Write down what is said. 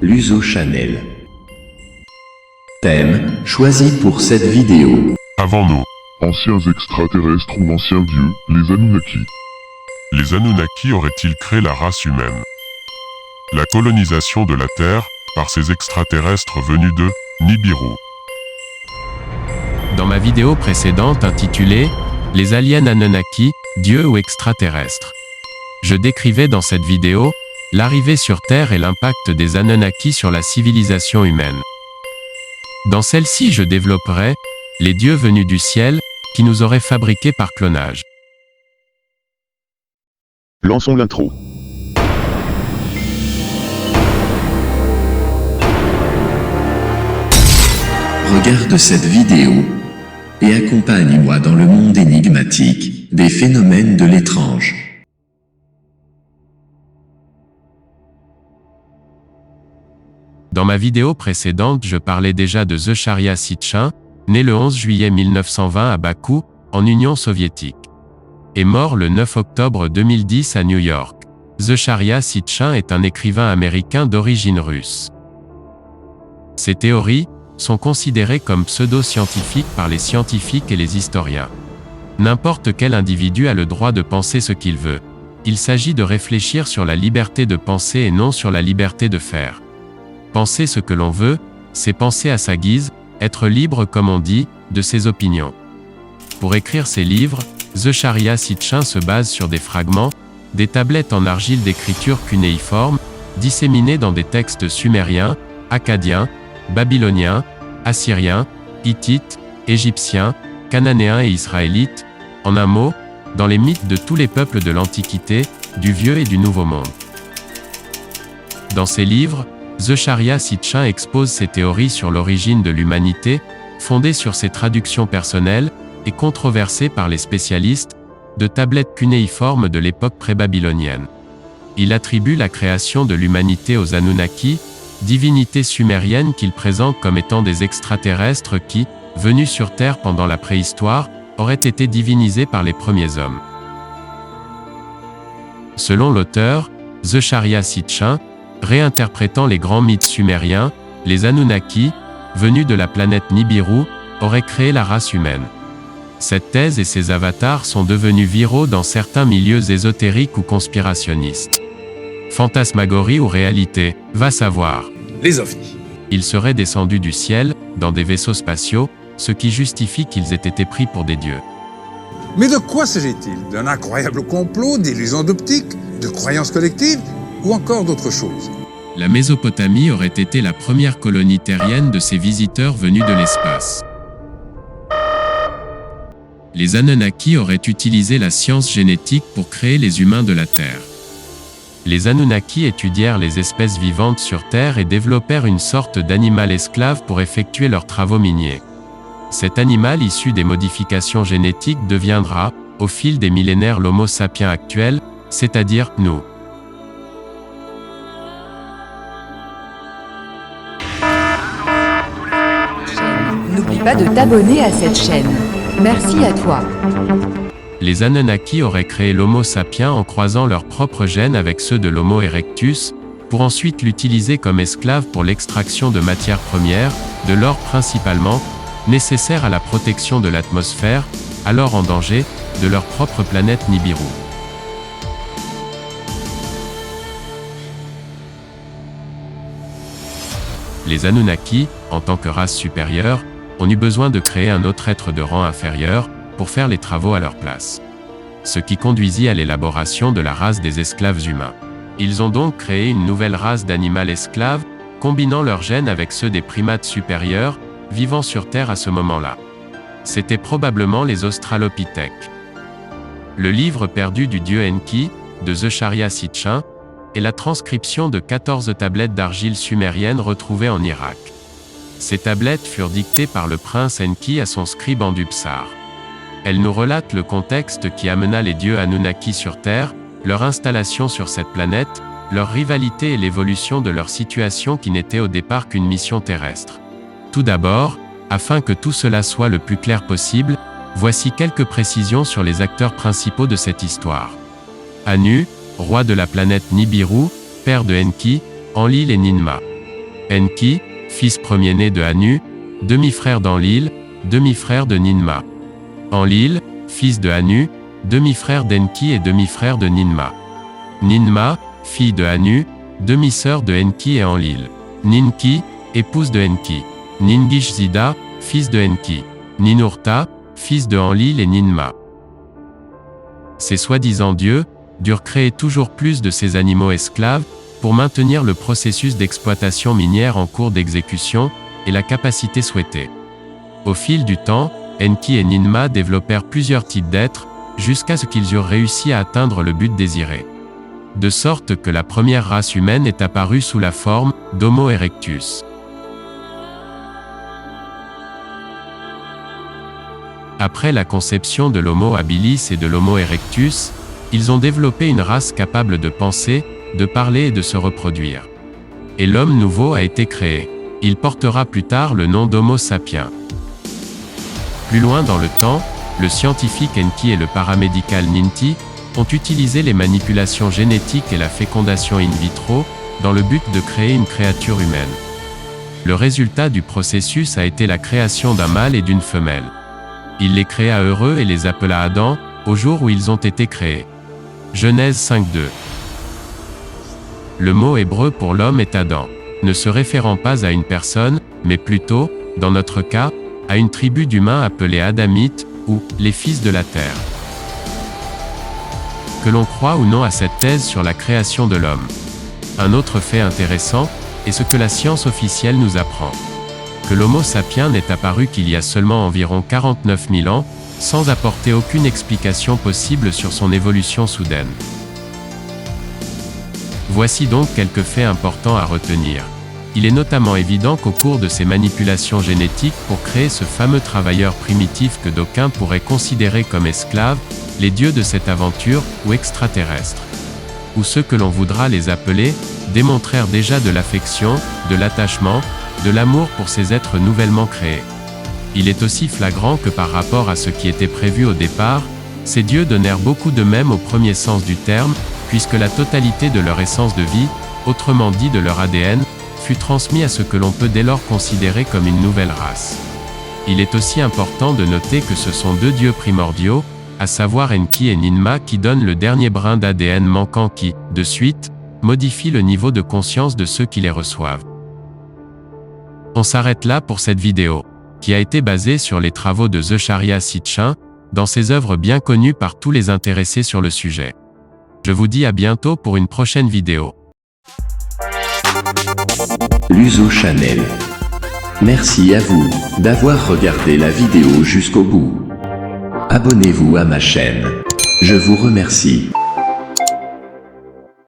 Luso Channel. Thème, choisi pour cette vidéo. Avant nous, Anciens extraterrestres ou anciens dieux, les Anunnaki. les Anunnaki auraient-ils créé la race humaine? La colonisation de la Terre par ces extraterrestres venus de Nibiru. Dans ma vidéo précédente intitulée « Les aliens Anunnaki, dieux ou extraterrestres », je décrivais dans cette vidéo l'arrivée sur Terre et l'impact des Anunnaki sur la civilisation humaine. Dans celle-ci, je développerai les dieux venus du ciel qui nous auraient fabriqués par clonage. Lançons l'intro. Regarde cette vidéo et accompagne-moi dans le monde énigmatique des phénomènes de l'étrange. Dans ma vidéo précédente, je parlais déjà de Zecharia Sitchin, né le 11 juillet 1920 à Bakou, en Union soviétique, et mort le 9 octobre 2010 à New York. Zecharia Sitchin est un écrivain américain d'origine russe. Ses théories sont considérées comme pseudo-scientifiques par les scientifiques et les historiens. N'importe quel individu a le droit de penser ce qu'il veut. Il s'agit de réfléchir sur la liberté de penser et non sur la liberté de faire. Penser ce que l'on veut, c'est penser à sa guise, être libre comme on dit, de ses opinions. Pour écrire ses livres, Zecharia Sitchin se base sur des fragments, des tablettes en argile d'écriture cunéiforme, disséminées dans des textes sumériens, akkadiens, babyloniens, assyriens, hittites, égyptiens, cananéens et israélites, en un mot, dans les mythes de tous les peuples de l'Antiquité, du Vieux et du Nouveau Monde. Dans ses livres, Zecharia Sitchin expose ses théories sur l'origine de l'humanité, fondées sur ses traductions personnelles, et controversées par les spécialistes, de tablettes cunéiformes de l'époque pré-babylonienne. Il attribue la création de l'humanité aux Anunnaki, divinités sumériennes qu'il présente comme étant des extraterrestres qui, venus sur Terre pendant la préhistoire, auraient été divinisés par les premiers hommes. Selon l'auteur, Zecharia Sitchin, réinterprétant les grands mythes sumériens, les Anunnaki, venus de la planète Nibiru, auraient créé la race humaine. Cette thèse et ses avatars sont devenus viraux dans certains milieux ésotériques ou conspirationnistes. Fantasmagorie ou réalité, va savoir. Les ovnis. Ils seraient descendus du ciel, dans des vaisseaux spatiaux, ce qui justifie qu'ils aient été pris pour des dieux. Mais de quoi s'agit-il? D'un incroyable complot, d'illusions d'optique, de croyances collectives, ou encore d'autres choses? La Mésopotamie aurait été la première colonie terrienne de ces visiteurs venus de l'espace. Les Anunnaki auraient utilisé la science génétique pour créer les humains de la Terre. Les Anunnaki étudièrent les espèces vivantes sur Terre et développèrent une sorte d'animal esclave pour effectuer leurs travaux miniers. Cet animal issu des modifications génétiques deviendra, au fil des millénaires, l'Homo sapiens actuel, c'est-à-dire nous. N'oublie pas de t'abonner à cette chaîne. Merci à toi. Les Anunnaki auraient créé l'Homo sapiens en croisant leurs propres gènes avec ceux de l'Homo erectus, pour ensuite l'utiliser comme esclave pour l'extraction de matières premières, de l'or principalement, nécessaire à la protection de l'atmosphère, alors en danger, de leur propre planète Nibiru. Les Anunnaki, en tant que race supérieure, ont eu besoin de créer un autre être de rang inférieur, pour faire les travaux à leur place. Ce qui conduisit à l'élaboration de la race des esclaves humains. Ils ont donc créé une nouvelle race d'animal esclaves, combinant leurs gènes avec ceux des primates supérieurs, vivant sur Terre à ce moment-là. C'étaient probablement les Australopithèques. Le livre perdu du dieu Enki, de Zecharia Sitchin, est la transcription de 14 tablettes d'argile sumérienne retrouvées en Irak. Ces tablettes furent dictées par le prince Enki à son scribe Andupsar. Elles nous relatent le contexte qui amena les dieux Anunnaki sur Terre, leur installation sur cette planète, leur rivalité et l'évolution de leur situation qui n'était au départ qu'une mission terrestre. Tout d'abord, afin que tout cela soit le plus clair possible, voici quelques précisions sur les acteurs principaux de cette histoire. Anu, roi de la planète Nibiru, père de Enki, Enlil et Ninma. Enki, fils premier-né de Anu, demi-frère d'Enlil, demi-frère de Ninma. Enlil, fils de Anu, demi-frère d'Enki et demi-frère de Ninma. Ninma, fille de Anu, demi-sœur de Enki et Enlil. Ninki, épouse de Enki. Ningishzida, fils de Enki. Ninurta, fils de Enlil et Ninma. Ces soi-disant dieux durent créer toujours plus de ces animaux esclaves pour maintenir le processus d'exploitation minière en cours d'exécution et la capacité souhaitée. Au fil du temps, Enki et Ninma développèrent plusieurs types d'êtres jusqu'à ce qu'ils eurent réussi à atteindre le but désiré. De sorte que la première race humaine est apparue sous la forme d'Homo erectus. Après la conception de l'Homo habilis et de l'Homo erectus, ils ont développé une race capable de penser, de parler et de se reproduire. Et l'homme nouveau a été créé. Il portera plus tard le nom d'Homo sapiens. Plus loin dans le temps, le scientifique Enki et le paramédical Ninti ont utilisé les manipulations génétiques et la fécondation in vitro dans le but de créer une créature humaine. Le résultat du processus a été la création d'un mâle et d'une femelle. Il les créa heureux et les appela Adam, au jour où ils ont été créés. Genèse 5:2. Le mot hébreu pour l'homme est Adam, ne se référant pas à une personne, mais plutôt, dans notre cas, à une tribu d'humains appelés Adamites, ou les fils de la terre. Que l'on croit ou non à cette thèse sur la création de l'homme. Un autre fait intéressant est ce que la science officielle nous apprend. Que l'Homo sapiens n'est apparu qu'il y a seulement environ 49 000 ans, sans apporter aucune explication possible sur son évolution soudaine. Voici donc quelques faits importants à retenir. Il est notamment évident qu'au cours de ces manipulations génétiques pour créer ce fameux travailleur primitif que d'aucuns pourraient considérer comme esclaves, les dieux de cette aventure, ou extraterrestres, ou ceux que l'on voudra les appeler, démontrèrent déjà de l'affection, de l'attachement, de l'amour pour ces êtres nouvellement créés. Il est aussi flagrant que par rapport à ce qui était prévu au départ, ces dieux donnèrent beaucoup d'eux-mêmes au premier sens du terme, puisque la totalité de leur essence de vie, autrement dit de leur ADN, fut transmis à ce que l'on peut dès lors considérer comme une nouvelle race. Il est aussi important de noter que ce sont deux dieux primordiaux, à savoir Enki et Ninma qui donnent le dernier brin d'ADN manquant qui, de suite, modifie le niveau de conscience de ceux qui les reçoivent. On s'arrête là pour cette vidéo, qui a été basée sur les travaux de Zecharia Sitchin, dans ses œuvres bien connues par tous les intéressés sur le sujet. Je vous dis à bientôt pour une prochaine vidéo. Luso Channel. Merci à vous d'avoir regardé la vidéo jusqu'au bout. Abonnez-vous à ma chaîne. Je vous remercie.